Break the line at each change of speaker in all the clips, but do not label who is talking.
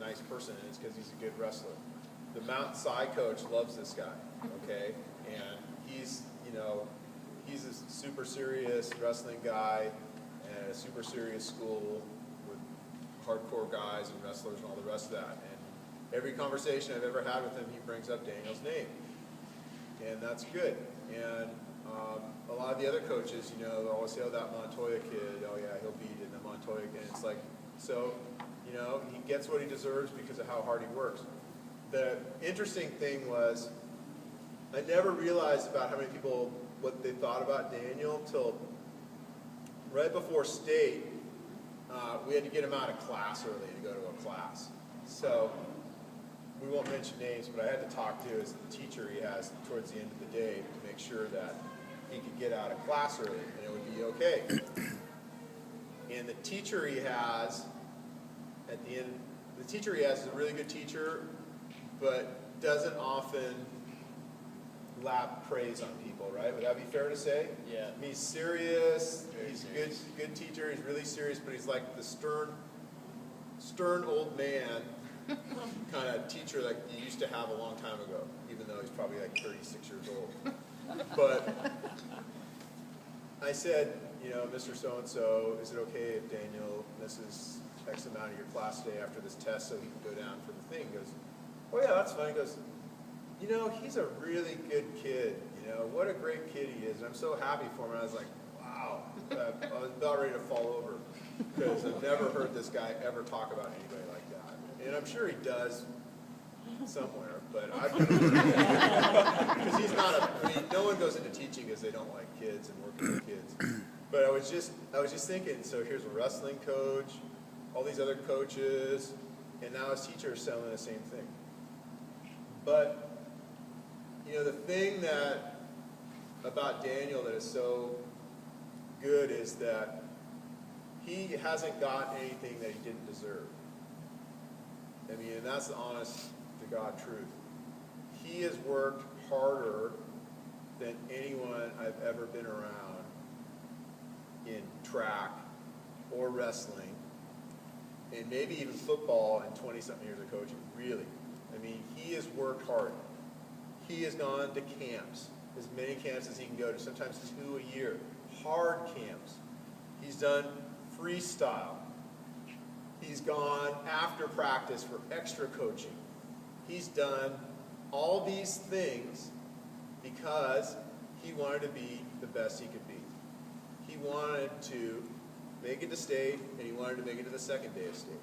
nice person, and it's because he's a good wrestler. The Mount Si coach loves this guy, okay? And he's, you know, he's a super serious wrestling guy at a super serious school with hardcore guys and wrestlers and all the rest of that. And every conversation I've ever had with him, he brings up Daniel's name. And that's good. And a lot of the other coaches, you know, they'll always say, oh, that Montoya kid, oh yeah, he'll beat it, and the Montoya kid. And it's like, so, you know, he gets what he deserves because of how hard he works. The interesting thing was, I never realized about how many people, what they thought about Daniel till right before state. We had to get him out of class early to go to a class. So we won't mention names, but I had to talk to his teacher he has towards the end of the day to make sure that he could get out of class early and it would be okay. And the teacher he has at the end, the teacher he has is a really good teacher, but doesn't often lap praise on people, right? Would that be fair to say?
Yeah.
I mean, he's serious,
Very
he's
serious.
good teacher, he's really serious, but he's like the stern old man kind of teacher like you used to have a long time ago, even though he's probably like 36 years old. But I said, you know, Mr. So-and-so, is it okay if Daniel misses X amount of your class day after this test so he can go down for the thing? He goes, oh yeah, that's fine. He goes, you know, he's a really good kid. You know, what a great kid he is. And I'm so happy for him. And I was like, wow. I was about ready to fall over because I've never heard this guy ever talk about anybody like that. And I'm sure he does somewhere, but because he's not I mean, no one goes into teaching because they don't like kids and working with kids. But I was just thinking, so here's a wrestling coach, all these other coaches, and now his teacher is selling the same thing. But you know, the thing that about Daniel that is so good is that he hasn't got anything that he didn't deserve. I mean, and that's the honest to God truth. He has worked harder than anyone I've ever been around in track or wrestling, and maybe even football in 20-something years of coaching, really. I mean, he has worked hard. He has gone to camps, as many camps as he can go to, sometimes 2 a year, hard camps. He's done freestyle. He's gone after practice for extra coaching. He's done all these things because he wanted to be the best he could be. He wanted to make it to state, and he wanted to make it to the second day of state.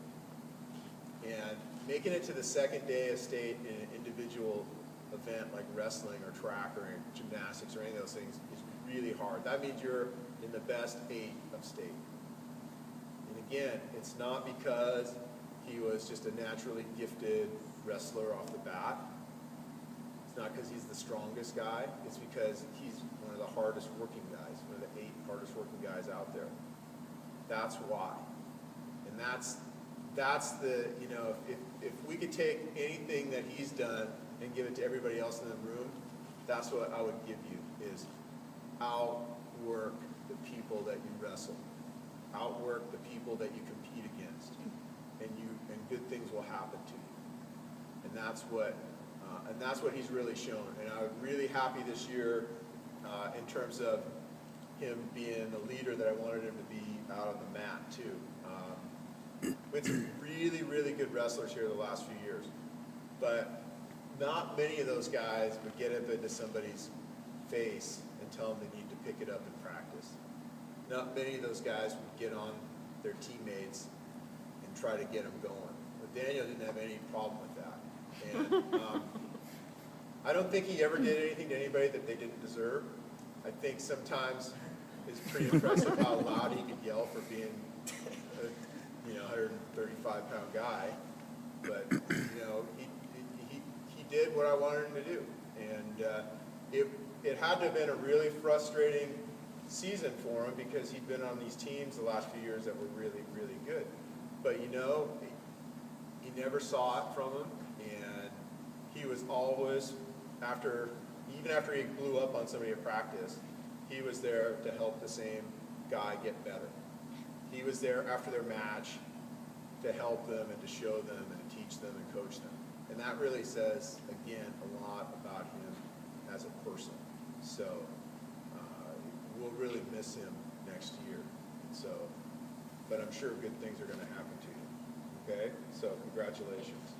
And making it to the second day of state in an individual event like wrestling or track or gymnastics or any of those things is really hard. That means you're in the best 8 of state. And again, it's not because he was just a naturally gifted wrestler off the bat. It's not because he's the strongest guy. It's because he's one of the hardest working guys, one of the 8 hardest working guys out there. That's why. And that's the, you know, if we could take anything that he's done and give it to everybody else in the room, that's what I would give you, is outwork the people that you wrestle. Outwork the people that you compete against. And good things will happen to you. And that's what he's really shown. And I was really happy this year in terms of him being the leader that I wanted him to be out on the mat too. We had some really, really good wrestlers here the last few years, but not many of those guys would get up into somebody's face and tell them they need to pick it up in practice. Not many of those guys would get on their teammates and try to get them going. But Daniel didn't have any problem with that. And I don't think he ever did anything to anybody that they didn't deserve. I think sometimes it's pretty impressive how loud he could yell for being a 135-pound guy. But you know, he did what I wanted him to do, and it had to have been a really frustrating season for him because he'd been on these teams the last few years that were really, really good. But you know, he never saw it from him, and he was always even after he blew up on somebody at practice, he was there to help the same guy get better. He was there after their match to help them and to show them and to teach them and coach them. And that really says, again, a lot about him as a person. So we'll really miss him next year. So, but I'm sure good things are going to happen to you. Okay? So congratulations.